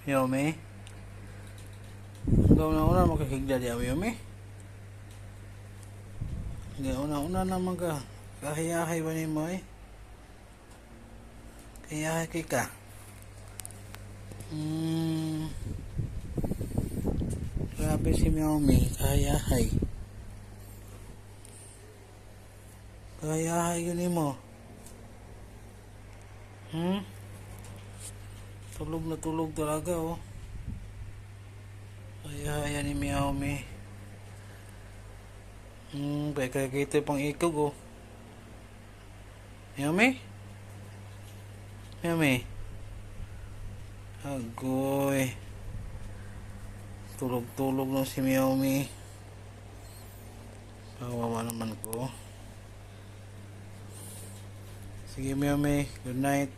Yomi. Ikaw na una makakigda di Yomi. Hindi una naman ka. Kahiyahay ba ni mo eh? Kahiyahay kay ka. Grabe si Yomi. Kahiyahay. Kahiyahay yun mo. Tulog na tulog talaga oh. Kahiyahay ni Yomi. Kaya kita pang ikog oh. Yomi? Yomi? Agoy. Tulog-tulog na si Yomi. Kawawa naman ko. Sige Yomi, good night.